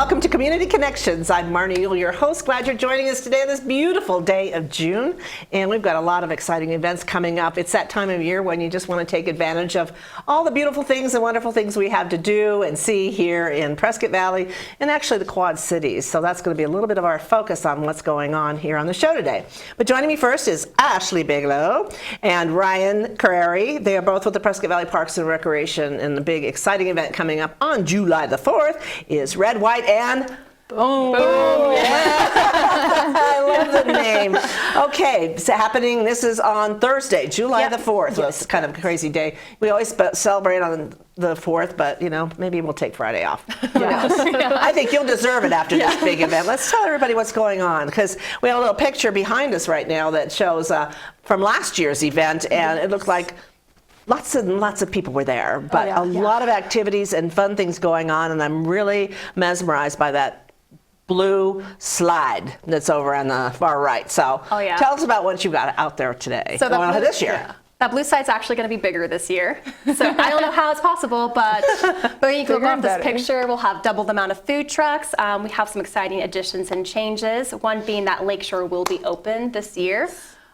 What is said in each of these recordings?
welcome to Community Connections. I'm Marnie Yule, your host. Glad you're joining us today on this beautiful day of June. And we've got a lot of exciting events coming up. It's that time of year when you just want to take advantage of all the beautiful things and wonderful things we have to do and see here in Prescott Valley and actually the Quad Cities. So that's going to be a little bit of our focus on what's going on here on the show today. But joining me first is Ashley Bigelow and Ryan Carreri. They are both with the Prescott Valley Parks and Recreation, and the big exciting event coming up on July the 4th is Red, White, and Boom. Boom. Yeah. I love the name. Okay, it's happening. This is on Thursday, July the 4th. Yes. It's kind of a crazy day. We always celebrate on the 4th, but maybe we'll take Friday off. I think you'll deserve it after this big event. Let's tell everybody what's going on, because we have a little picture behind us right now that shows from last year's event, and it looked like lots and lots of people were there, but a lot of activities and fun things going on, and I'm really mesmerized by that blue slide that's over on the far right. So tell us about what you got out there today. So this year. Yeah. That blue slide's actually going to be bigger this year. So I don't know how it's possible, but when you go off this picture, we'll have double the amount of food trucks. We have some exciting additions and changes, one being that Lakeshore will be open this year.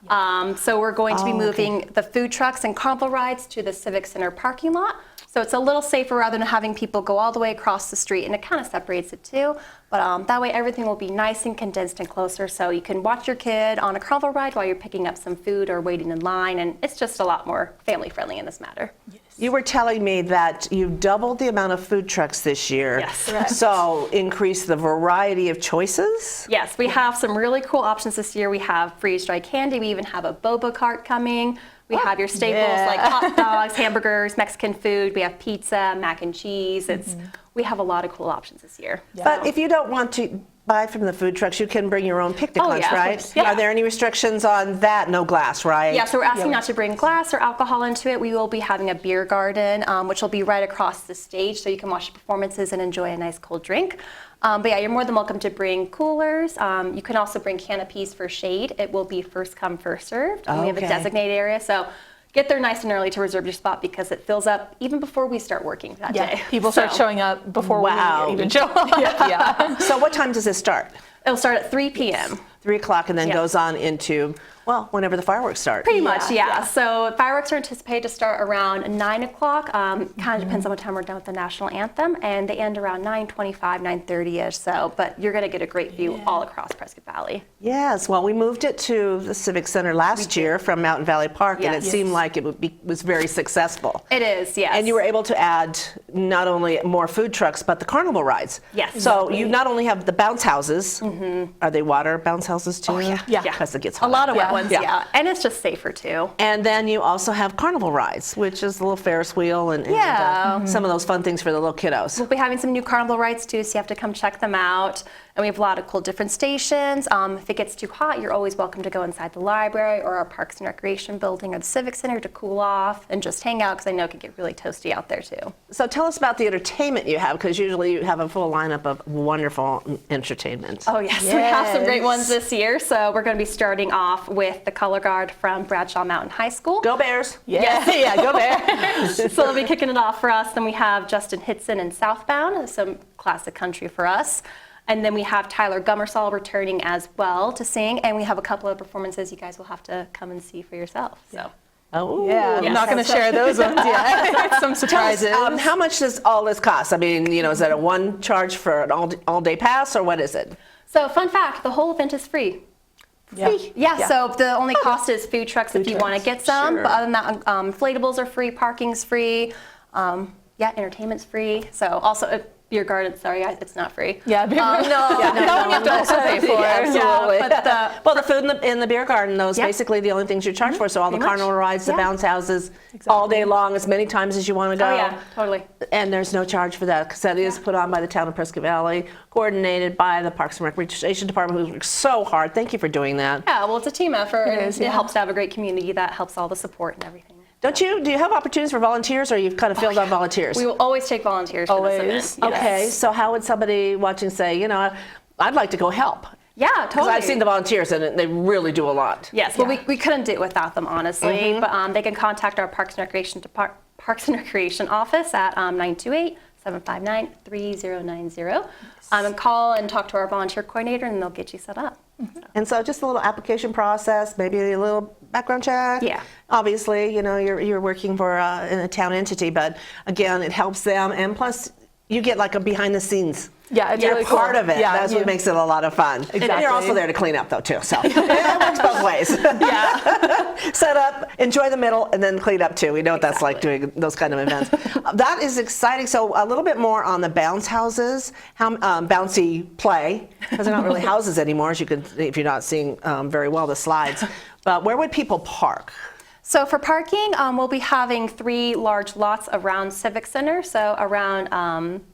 So we're going to be moving the food trucks and carnival rides to the Civic Center parking lot. So it's a little safer rather than having people go all the way across the street, and it kind of separates it too. But that way everything will be nice and condensed and closer, so you can watch your kid on a carnival ride while you're picking up some food or waiting in line, and it's just a lot more family friendly in this matter. Yes. You were telling me that you doubled the amount of food trucks this year. Yes. Correct. So increase the variety of choices? Yes, we have some really cool options this year. We have freeze-dried candy. We even have a boba cart coming. We have your staples like hot dogs, hamburgers, Mexican food. We have pizza, mac and cheese. We have a lot of cool options this year. Yeah. But if you don't want to buy from the food trucks, you can bring your own picnic lunch, right? Yeah. Are there any restrictions on that? No glass, right? Yeah, so we're asking not to bring glass or alcohol into it. We will be having a beer garden, which will be right across the stage, so you can watch the performances and enjoy a nice cold drink. But yeah, you're more than welcome to bring coolers. You can also bring canopies for shade. It will be first come, first served. We have a designated area, so get there nice and early to reserve your spot because it fills up even before we start working that day. People start showing up before we even show up. So what time does this start? It'll start at 3 p.m. 3 o'clock and then goes on into, well, whenever the fireworks start. Pretty much, yeah. So fireworks are anticipated to start around 9 o'clock. Kind of depends on what time we're done with the national anthem, and they end around 9:25, 9:30ish. So, but you're going to get a great view all across Prescott Valley. Yes. Well, we moved it to the Civic Center last year from Mountain Valley Park, and it seemed like it was very successful. It is, yes. And you were able to add not only more food trucks, but the carnival rides. Yes. So you not only have the bounce houses. Are they water bounce houses too? Oh, yeah. Because it gets hot. A lot of wet ones, and it's just safer too. And then you also have carnival rides, which is a little Ferris wheel and some of those fun things for the little kiddos. We'll be having some new carnival rides too, so you have to come check them out. And we have a lot of cool different stations. If it gets too hot, you're always welcome to go inside the library or our Parks and Recreation building or the Civic Center to cool off and just hang out, because I know it can get really toasty out there too. So tell us about the entertainment you have, because usually you have a full lineup of wonderful entertainment. Oh yes, we have some great ones this year. So we're going to be starting off with the Color Guard from Bradshaw Mountain High School. Go Bears! Yeah, go Bears! So they'll be kicking it off for us. Then we have Justin Hitson and Southbound, some classic country for us. And then we have Tyler Gummersall returning as well to sing, and we have a couple of performances you guys will have to come and see for yourself. So. I'm not going to share those ones yet. Some surprises. How much does all this cost? I mean, is that a one charge for an all-day pass, or what is it? So, fun fact: the whole event is free. Free? Yeah. So the only cost is food trucks if you want to get some. But other than that, inflatables are free, parking's free, entertainment's free. So also. Beer garden, sorry, it's not free. No, you have to also pay for it. Absolutely. Well, the food in the beer garden, those basically the only things you charge for. So all the carnival rides, the bounce houses, all day long, as many times as you want to go. Oh yeah, totally. And there's no charge for that, because that is put on by the town of Prescott Valley, coordinated by the Parks and Recreation Department, who works so hard. Thank you for doing that. Yeah, well, it's a team effort. It helps to have a great community that helps all the support and everything. Do you have opportunities for volunteers, or you've kind of filled on volunteers? We will always take volunteers for this event. Okay, so how would somebody watching say, I'd like to go help? Yeah, totally. Because I've seen the volunteers, and they really do a lot. Yes, well, we couldn't do it without them, honestly. But they can contact our Parks and Recreation office at 928 759-3090. And call and talk to our volunteer coordinator, and they'll get you set up. And so just a little application process, maybe a little background check. Yeah. Obviously, you're working for in a town entity, but again, it helps them, and plus you get like a behind the scenes. Yeah, it's You're really part cool. of it. Yeah, That's what makes it a lot of fun. Exactly. And you're also there to clean up though too. So it works both ways. Yeah. Set up, enjoy the middle, and then clean up too. We know what that's like doing those kind of events. That is exciting. So a little bit more on the bounce houses, how bouncy play, because they're not really houses anymore, as you can, if you're not seeing very well the slides. But where would people park? So for parking, we'll be having 3 large lots around Civic Center. So around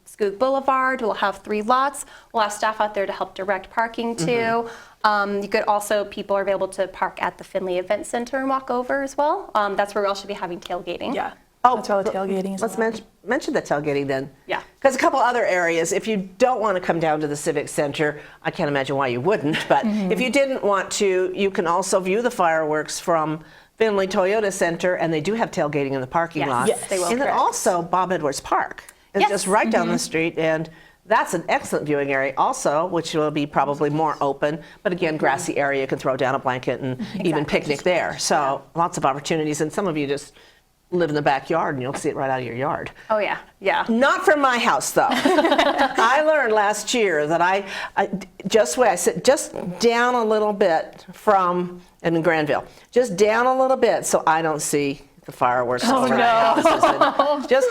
Skoog Boulevard, we'll have 3 lots. We'll have staff out there to help direct parking too. You could also, people are available to park at the Finley Event Center and walk over as well. That's where we'll also be having tailgating. Yeah. Oh, that's where all the tailgating is. Let's mention the tailgating then. Yeah. Because a couple other areas, if you don't want to come down to the Civic Center, I can't imagine why you wouldn't, but if you didn't want to, you can also view the fireworks from Finley Toyota Center, and they do have tailgating in the parking lot. Yes, they will. And then correct. also Bob Edwards Park is Yes. just right down the street, and that's an excellent viewing area also, which will be probably more open, but again, grassy area, you can throw down a blanket and even picnic there. So lots of opportunities, and some of you just live in the backyard and you'll see it right out of your yard. Oh yeah, yeah. Not from my house though. I learned last year that I sit just down a little bit from, in Granville, just down a little bit so I don't see the fireworks over the houses. And just,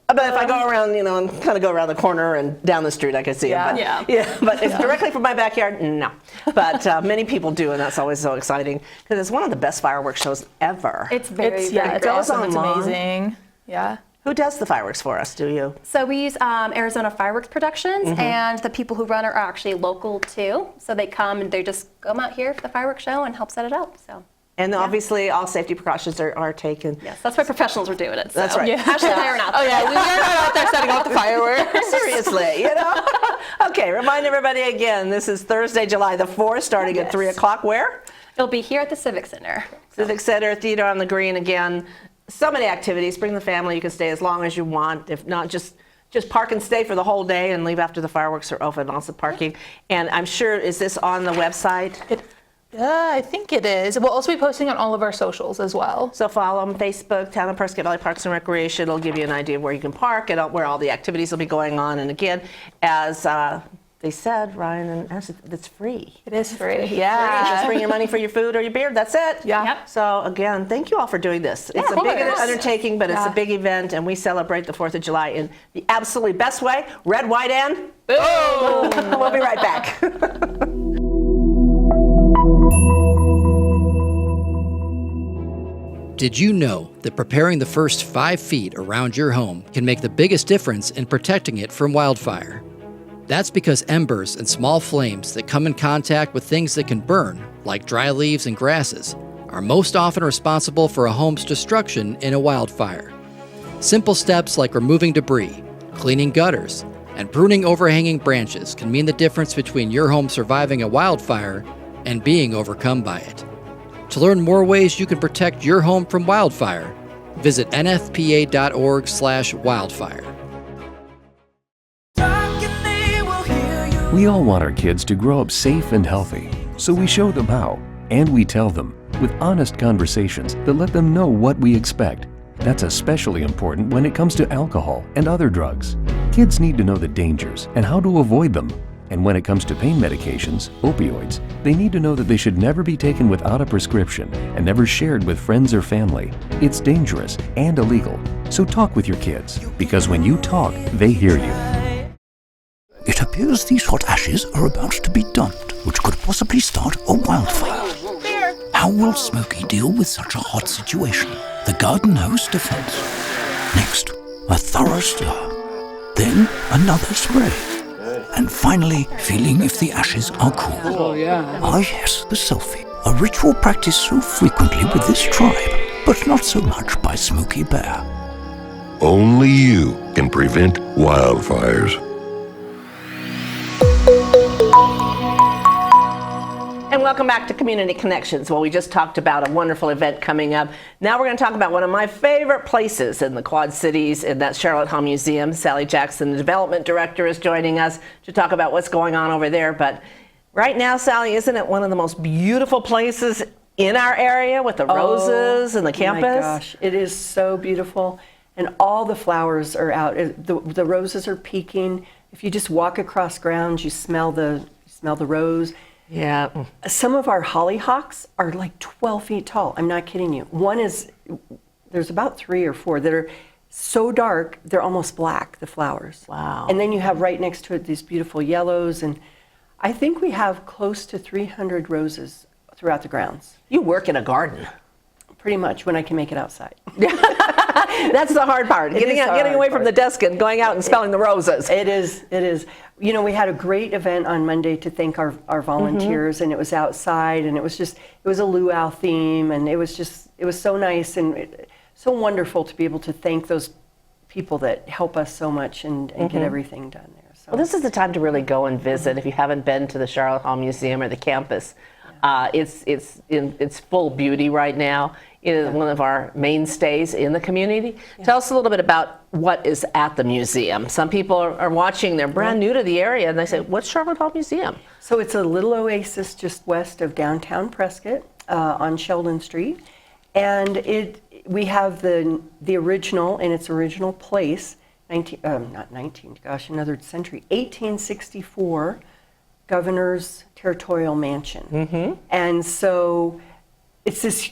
but if I go around, and kind of go around the corner and down the street, I can see Yeah. it. But if directly from my backyard, no. But many people do, and that's always so exciting because it's one of the best fireworks shows ever. It's very, It's very it's great. awesome. It's online. amazing. Yeah. Who does the fireworks for us? Do you? So we use Arizona Fireworks Productions, and the people who run it are actually local too. So they come and they just come out here for the fireworks show and help set it up. So. And obviously, all safety precautions are taken. Yes, that's why professionals are doing it. So. That's right. Yeah. Ashley and I are not. Oh yeah, we are not out there setting off the fireworks. Seriously, Okay, remind everybody again, this is Thursday, July the 4th, starting at 3 o'clock. Where? It'll be here at the Civic Center. Civic Center, Theater on the Green again. So many activities. Bring the family. You can stay as long as you want. If not, just park and stay for the whole day and leave after the fireworks are open. Lots of parking. And I'm sure, is this on the website? I think it is. We'll also be posting on all of our socials as well. So follow them, Facebook, Town of Prescott Valley Parks and Recreation. It'll give you an idea of where you can park and where all the activities will be going on. And again, as they said, Ryan and Ashley, it's free. It is free. Yeah. Just bring your money for your food or your beer. That's it. Yeah. Yep. So again, thank you all for doing this. It's a big undertaking, but it's a big event, and we celebrate the 4th of July in the absolutely best way. Red, white, and boom! We'll be right back. Did you know that preparing the first 5 feet around your home can make the biggest difference in protecting it from wildfire? That's because embers and small flames that come in contact with things that can burn, like dry leaves and grasses, are most often responsible for a home's destruction in a wildfire. Simple steps like removing debris, cleaning gutters, and pruning overhanging branches can mean the difference between your home surviving a wildfire and being overcome by it. To learn more ways you can protect your home from wildfire, visit nfpa.org/wildfire. We all want our kids to grow up safe and healthy, so we show them how, and we tell them with honest conversations that let them know what we expect. That's especially important when it comes to alcohol and other drugs. Kids need to know the dangers and how to avoid them. And when it comes to pain medications, opioids, they need to know that they should never be taken without a prescription and never shared with friends or family. It's dangerous and illegal. So talk with your kids, because when you talk, they hear you. It appears these hot ashes are about to be dumped, which could possibly start a wildfire. How will Smokey deal with such a hot situation? The garden hose defense. Next, a thorough stir. Then another spray. And finally, feeling if the ashes are cool. Oh, yeah. Ah yes, the selfie. A ritual practiced so frequently with this tribe, but not so much by Smokey Bear. Only you can prevent wildfires. And welcome back to Community Connections. Well, we just talked about a wonderful event coming up. Now we're going to talk about one of my favorite places in the Quad Cities, and that's Sharlot Hall Museum. Sally Jackson, the development director, is joining us to talk about what's going on over there. But right now, Sally, isn't it one of the most beautiful places in our area with the roses and the campus? Oh my gosh, it is so beautiful. And all the flowers are out. The roses are peaking. If you just walk across grounds, you smell the rose. Yeah. Some of our hollyhocks are like 12 feet tall. I'm not kidding you. There's about 3 or 4 that are so dark, they're almost black, the flowers. Wow. And then you have right next to it these beautiful yellows. And I think we have close to 300 roses throughout the grounds. You work in a garden. Pretty much, when I can make it outside. That's the hard part, getting away from the desk and going out and smelling the roses. It is. You know, we had a great event on Monday to thank our volunteers, and it was outside, and it was a luau theme, and it was so nice and so wonderful to be able to thank those people that help us so much and get everything done there. So. Well, this is the time to really go and visit if you haven't been to the Sharlot Hall Museum or the campus. It's in its full beauty right now. It is one of our mainstays in the community. Tell us a little bit about what is at the museum. Some people are watching, they're brand new to the area, and they say, what's Sharlot Hall Museum? So it's a little oasis just west of downtown Prescott on Sheldon Street. And we have the original, in its original place, another century, 1864 Governor's Territorial Mansion. And so it's this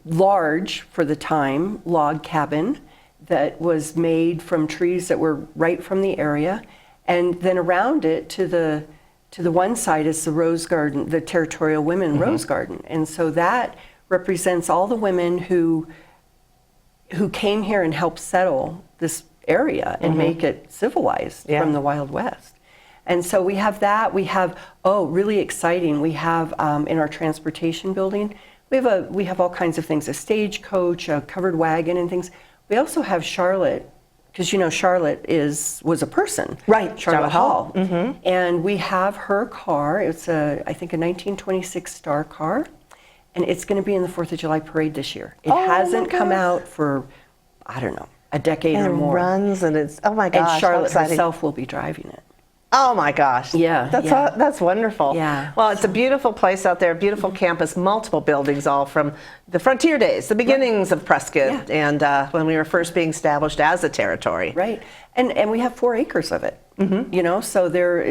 large, for the time, log cabin that was made from trees that were right from the area. And then around it, to the one side, is the Rose Garden, the Territorial Women Rose Garden. And so that represents all the women who came here and helped settle this area and make it civilized from the Wild West. And so we have that. We have, really exciting, we have in our transportation building, we have all kinds of things, a stagecoach, a covered wagon and things. We also have Sharlot, because you know Sharlot was a person. Right, Sharlot Hall. And we have her car. It's I think a 1926 Star car. And it's going to be in the 4th of July parade this year. It hasn't come out for, I don't know, a decade or more. And it runs, and it's, oh my gosh, and Sharlot how exciting. herself will be driving it. Oh my gosh. Yeah, That's wonderful. Yeah. Well, it's a beautiful place out there, beautiful campus, multiple buildings, all from the frontier days, the beginnings of Prescott, and when we were first being established as a territory. Right. And we have 4 acres of it. You know, so there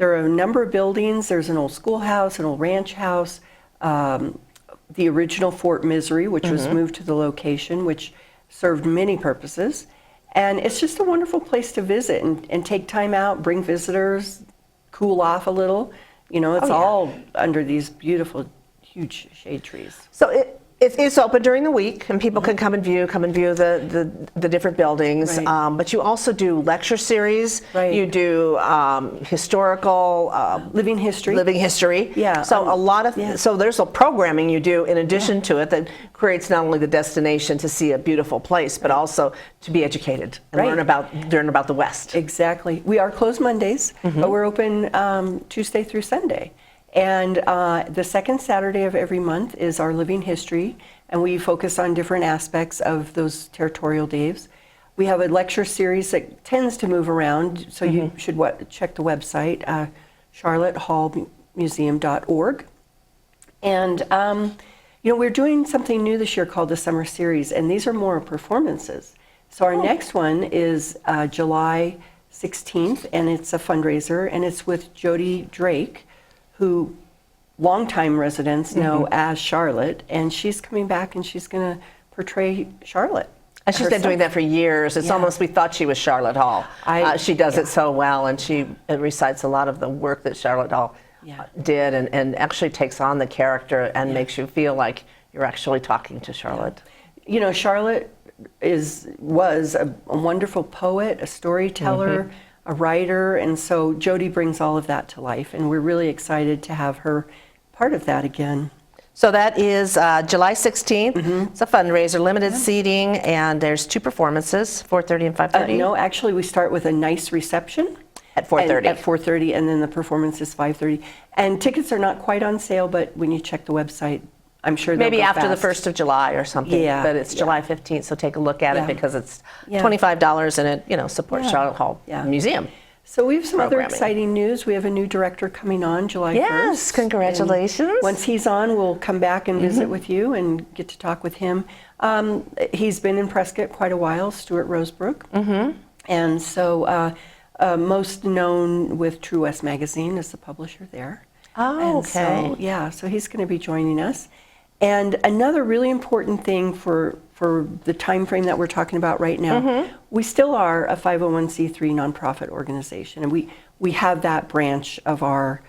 are a number of buildings. There's an old schoolhouse, an old ranch house, the original Fort Misery, which was moved to the location, which served many purposes. And it's just a wonderful place to visit and take time out, bring visitors, cool off a little. You know, it's all under these beautiful, huge shade trees. So it's open during the week, and people can come and view the different buildings. Right. But you also do lecture series. Right. You do historical Living history. Living history. Yeah. So a lot of so there's a programming you do in addition to it that creates not only the destination to see a beautiful place, but also to be educated and learn about the West. Exactly. We are closed Mondays, but we're open Tuesday through Sunday. And the second Saturday of every month is our Living History, and we focus on different aspects of those territorial days. We have a lecture series that tends to move around, so you should check the website, charlottehallmuseum.org. And you know, we're doing something new this year called the Summer Series, and these are more performances. So our next one is July 16th, and it's a fundraiser, and it's with Jody Drake, who longtime residents know as Sharlot, and she's coming back and she's going to portray Sharlot. And she's been doing that for years. It's almost, we thought she was Sharlot Hall. She does it so well, and she recites a lot of the work that Sharlot Hall did, and actually takes on the character and makes you feel like you're actually talking to Sharlot. You know, Sharlot was a wonderful poet, a storyteller, a writer, and so Jody brings all of that to life, and we're really excited to have her part of that again. So that is July 16th. It's a fundraiser, limited seating, and there's 2 performances, 4:30 and 5:30. No, actually we start with a nice reception, At 4:30. At 4:30, and then the performance is 5:30. And tickets are not quite on sale, but when you check the website, I'm sure they'll Maybe go after the fast. 1st of July or something. Yeah, But it's yeah. July 15th, so take a look at Yeah. it because it's Yeah. $25 and it, supports Yeah. Charlotte Hall Yeah. Museum. So we have some other Programming. exciting news. We have a new director coming on July 1st. Yes, congratulations. And once he's on, we'll come back and visit with you and get to talk with him. He's been in Prescott quite a while, Stuart Rosebrook. And so most known with True West Magazine as the publisher there. Oh, And okay. So, yeah, so he's going to be joining us. And another really important thing for the time frame that we're talking about right now, we still are a 501c3 nonprofit organization, and we have that branch of our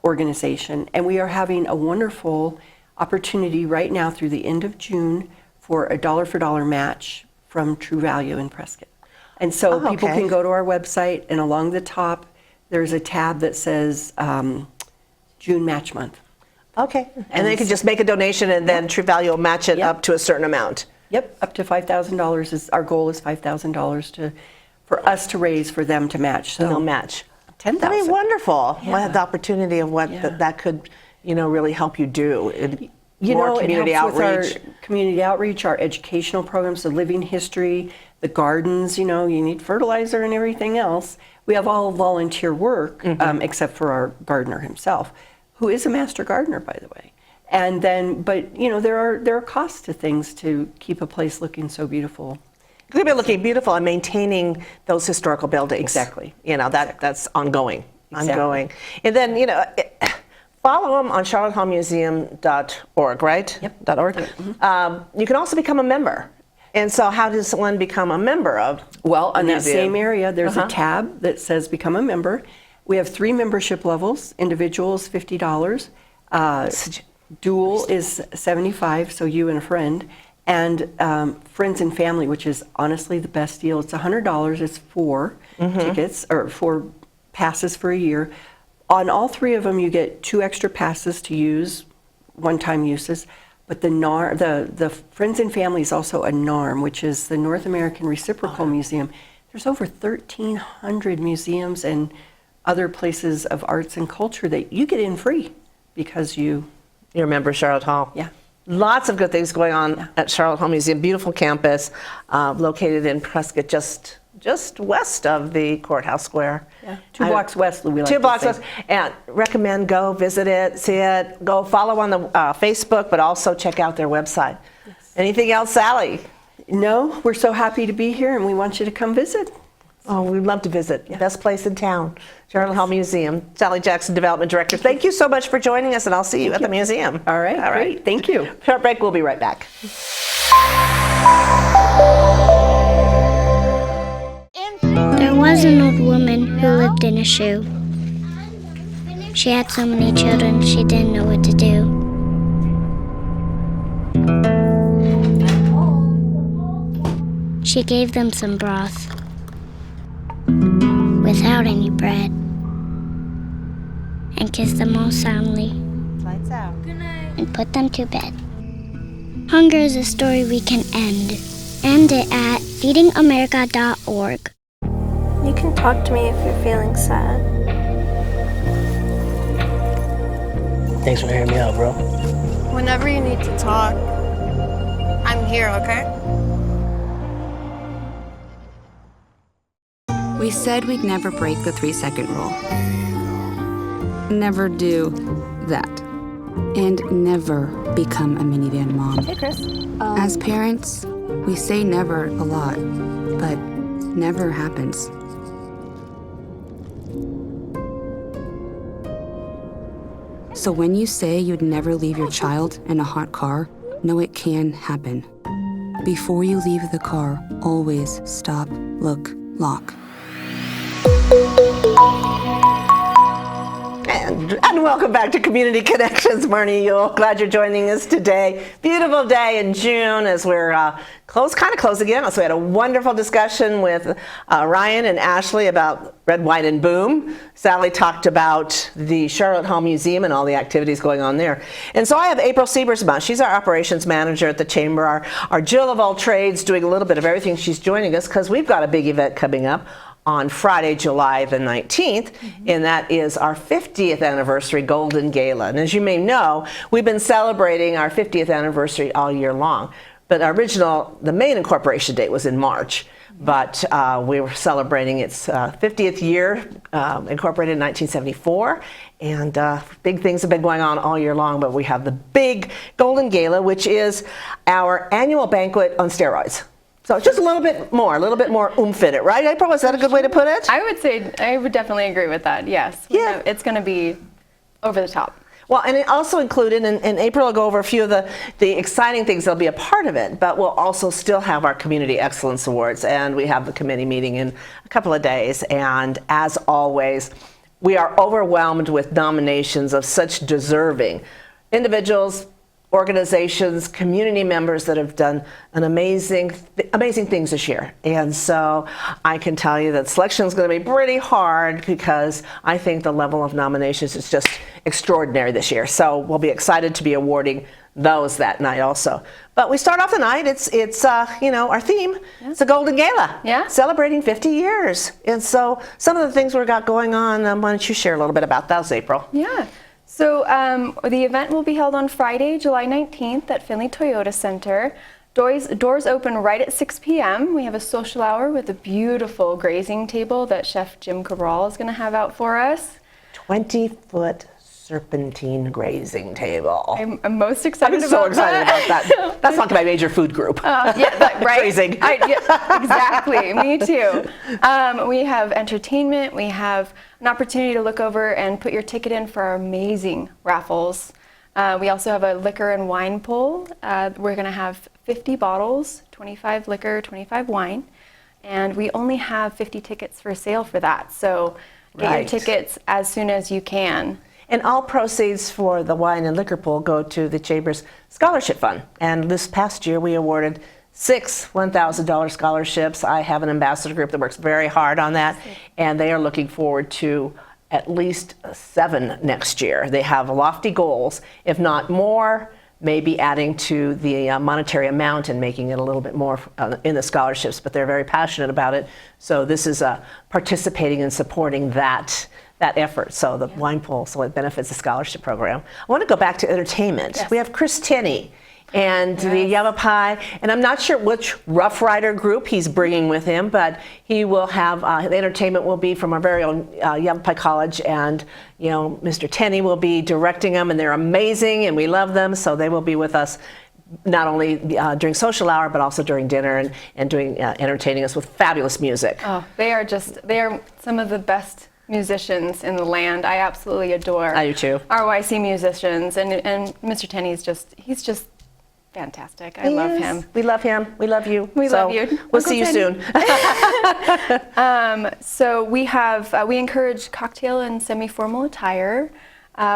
organization, and we are having a wonderful opportunity right now through the end of June for a dollar for dollar match from True Value in Prescott. And so people okay. can go to our website, and along the top there's a tab that says June Match Month. Okay. And then you can just make a donation and then True Value will match it Yep. up to a certain amount. Yep, up to $5,000 is our goal is $5,000 for us to raise for them to match. So And they'll match. 10,000. That'd be wonderful. Yeah. What the opportunity of what Yeah. that could, really help you do. You More know, community it helps outreach. with our community outreach, our educational programs, the living history, the gardens. You need fertilizer and everything else. We have all volunteer work, except for our gardener himself, who is a master gardener, by the way. And then, but there are costs to things to keep a place looking so beautiful. It could be looking beautiful and maintaining those historical buildings. Exactly. That's ongoing. Exactly. Ongoing. And then, follow them on charlottehallmuseum.org, right? Yep. .org. You can also become a member. And so how does one become a member of Well, the on that museum? same area, there's a tab that says Become a Member. We have 3 membership levels. Individual is $50. Dual is $75, so you and a friend. And friends and family, which is honestly the best deal. It's $100. It's 4 tickets, or 4 passes for a year. On all 3 of them, you get 2 extra passes to use, one-time uses. But the Friends and Family is also a NARM, which is the North American Reciprocal Museum. There's over 1,300 museums and other places of arts and culture that you get in free because you're a member of Charlotte Hall. Yeah. Lots of good things going on at Charlotte Hall Museum. Beautiful campus, located in Prescott, just west of the courthouse square. Yeah. 2 blocks west, we like 2 to blocks say. west. And recommend go visit it, see it, go follow on the Facebook, but also check out their website. Yes. Anything else, Sally? No, we're so happy to be here and we want you to come visit. Oh, we'd love to visit. Best place in town, Charlotte Hall Museum. Sally Jackson, Development Director. Thank you so much for joining us, and I'll see you at the museum. All right, great. Thank you. Short break. We'll be right back. There was an old woman who lived in a shoe. She had so many children, she didn't know what to do. She gave them some broth without any bread and kissed them all soundly. Lights out. And put them to bed. Hunger is a story we can end. End it at feedingamerica.org. You can talk to me if you're feeling sad. Thanks for hearing me out, bro. Whenever you need to talk, I'm here, okay? We said we'd never break the 3-second rule. Never do that. And never become a minivan mom. Hey, Chris. As parents, we say never a lot, but never happens. So when you say you'd never leave your child in a hot car, know it can happen. Before you leave the car, always stop, look, lock. And welcome back to Community Connections. Marnie Yule, glad you're joining us today. Beautiful day in June as we're kind of close again. So we had a wonderful discussion with Ryan and Ashley about Red, White, and Boom. Sally talked about the Charlotte Hall Museum and all the activities going on there. And so I have April Siebersma. She's our operations manager at the Chamber, our Jill of all trades, doing a little bit of everything. She's joining us because we've got a big event coming up on Friday, July the 19th, and that is our 50th anniversary Golden Gala. And as you may know, we've been celebrating our 50th anniversary all year long. But the main incorporation date was in March. But we were celebrating its 50th year, incorporated in 1974. And big things have been going on all year long, but we have the big Golden Gala, which is our annual banquet on steroids. So just a little bit more oomph in it, right, April? Is that a good way to put it? I would definitely agree with that, yes. Yeah. It's going to be over the top. Well, and it also included, and April will go over a few of the exciting things that'll be a part of it, but we'll also still have our Community Excellence Awards, and we have the committee meeting in a couple of days. And as always, we are overwhelmed with nominations of such deserving individuals, organizations, community members that have done an amazing things this year. And so I can tell you that selection is going to be pretty hard because I think the level of nominations is just extraordinary this year. So we'll be excited to be awarding those that night also. But we start off the night, it's our theme. Yeah. It's a Golden Gala. Yeah. Celebrating 50 years. And so some of the things we've got going on, why don't you share a little bit about those, April? Yeah. So the event will be held on Friday, July 19th at Findlay Toyota Center. Doors open right at 6 p.m. We have a social hour with a beautiful grazing table that Chef Jim Cabral is going to have out for us. 20-foot serpentine grazing table. I'm most excited about that. I'm so excited about that. That's like my major food group. Yeah, right? Grazing. Exactly, me too. We have entertainment. We have an opportunity to look over and put your ticket in for our amazing raffles. We also have a liquor and wine pull. We're going to have 50 bottles, 25 liquor, 25 wine, and we only have 50 tickets for sale for that. So get your tickets as soon as you can. And all proceeds for the wine and liquor pool go to the Chamber's Scholarship Fund. And this past year we awarded 6 $1,000 scholarships. I have an ambassador group that works very hard on that, and they are looking forward to at least 7 next year. They have lofty goals, if not more, maybe adding to the monetary amount and making it a little bit more in the scholarships, but they're very passionate about it. So this is participating and supporting that effort. So the wine pool, so it benefits the scholarship program. I want to go back to entertainment. Yes. We have Chris Tenney and the Yavapai, and I'm not sure which Rough Rider group he's bringing with him, but he will have, the entertainment will be from our very own Yavapai College, and Mr. Tenney will be directing them, and they're amazing, and we love them, so they will be with us not only during social hour, but also during dinner and doing entertaining us with fabulous music. Oh, they are some of the best musicians in the land. I absolutely adore I do too. Our YC musicians, and Mr. Tenney's he's just fantastic. I love him. We love him. We love you. We love you. We'll see you soon. So we encourage cocktail and semi-formal attire.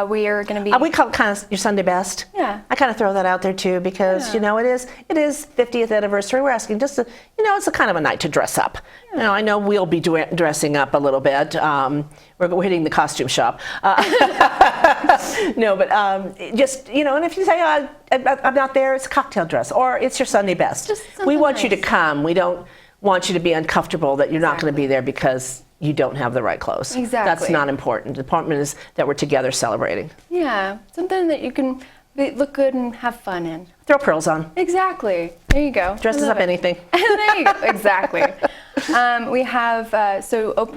We are going to be. We call it kind of your Sunday best. Yeah. I kind of throw that out there too because it is 50th anniversary. We're asking just to, it's a kind of a night to dress up. Yeah. I know we'll be dressing up a little bit. We're hitting the costume shop. No, but just and if you say I'm not there, it's a cocktail dress or it's your Sunday best. We want you to come. We don't want you to be uncomfortable that you're not going to be there because you don't have the right clothes. Exactly. That's not important. The important is that we're together celebrating. Yeah, something that you can look good and have fun in. Throw pearls on. Exactly. There you go. Dresses up anything. There you go. Exactly. We have,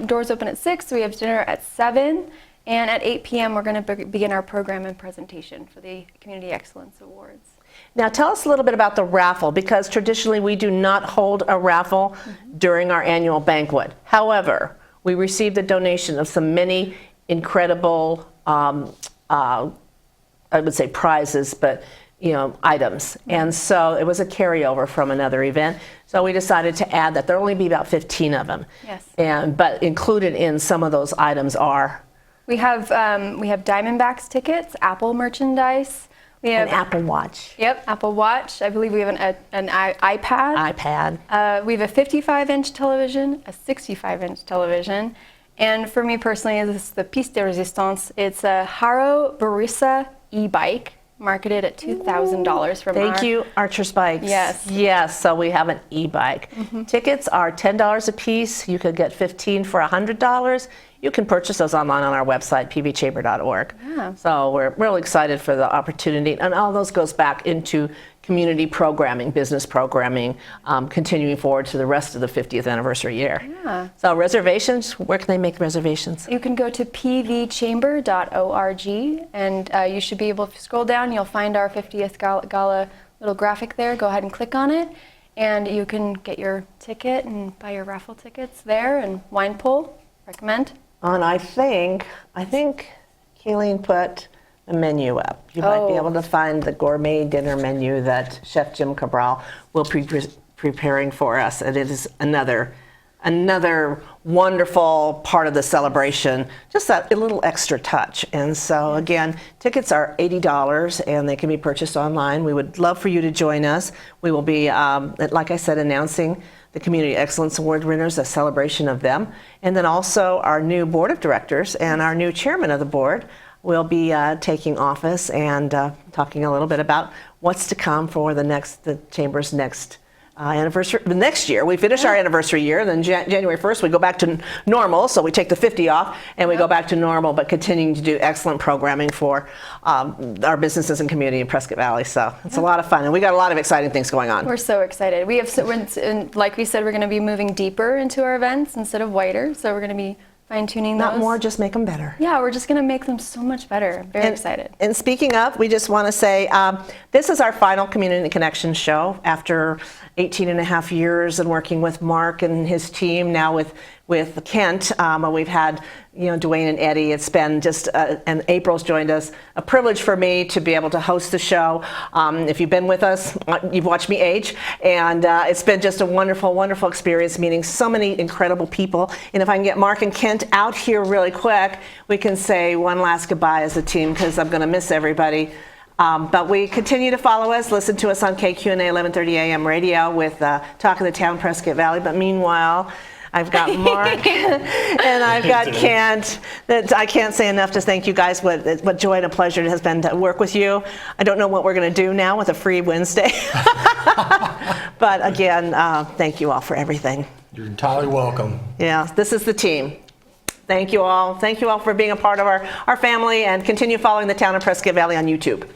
doors open at 6, so we have dinner at 7, and at 8 p.m. we're going to begin our program and presentation for the Community Excellence Awards. Now tell us a little bit about the raffle, because traditionally we do not hold a raffle during our annual banquet. However, we received a donation of many incredible, I would say prizes, but items. And so it was a carryover from another event. So we decided to add that. There'll only be about 15 of them. Yes. But included in some of those items are? We have Diamondbacks tickets, Apple merchandise. We have an Apple Watch. Yep, Apple Watch. I believe we have an iPad. We have a 55-inch television, a 65-inch television, and for me personally, this is the piece de resistance. It's a Haro Barissa e-bike, marketed at $2,000 from Thank you, Archer's Bikes. Yes. Yes, so we have an e-bike. Tickets are $10 a piece. You could get 15 for $100. You can purchase those online on our website, pvchamber.org. Yeah. So we're really excited for the opportunity. And all those goes back into community programming, business programming, continuing forward to the rest of the 50th anniversary year. Yeah. So reservations, where can they make reservations? You can go to pvchamber.org, and you should be able to scroll down. You'll find our 50th Gala little graphic there. Go ahead and click on it, and you can get your ticket and buy your raffle tickets there, and wine pull. Recommend. And I think Kayleen put a menu up. You might be able to find the gourmet dinner menu that Chef Jim Cabral will be preparing for us. And it is another wonderful part of the celebration, just that little extra touch. And so again, tickets are $80 and they can be purchased online. We would love for you to join us. We will be, like I said, announcing the Community Excellence Award winners, a celebration of them. And then also our new board of directors and our new chairman of the board will be taking office and talking a little bit about what's to come for the Chamber's next anniversary. The next year, we finish our anniversary year, and then January 1st, we go back to normal. So we take the 50 off and we go back to normal, but continuing to do excellent programming for our businesses and community in Prescott Valley. So it's a lot of fun, and we got a lot of exciting things going on. We're so excited. We have, like we said, we're going to be moving deeper into our events instead of wider. So we're going to be fine-tuning those. Not more, just make them better. Yeah, we're just going to make them so much better. Very excited. And speaking of, we just want to say this is our final Community Connection show after 18 and a half years and working with Mark and his team, now with Kent. We've had, Dwayne and Eddie. It's been just, and April's joined us, a privilege for me to be able to host the show. If you've been with us, you've watched me age, and it's been just a wonderful, wonderful experience meeting so many incredible people. And if I can get Mark and Kent out here really quick, we can say one last goodbye as a team, because I'm going to miss everybody. But we continue to follow us, listen to us on KQNA 1130 AM radio with Talk of the Town, Prescott Valley. But meanwhile, I've got Mark and I've got Kent. That I can't say enough to thank you guys. What joy and a pleasure it has been to work with you. I don't know what we're going to do now with a free Wednesday. But again, thank you all for everything. You're entirely welcome. Yeah, this is the team. Thank you all. Thank you all for being a part of our family, and continue following the Town of Prescott Valley on YouTube.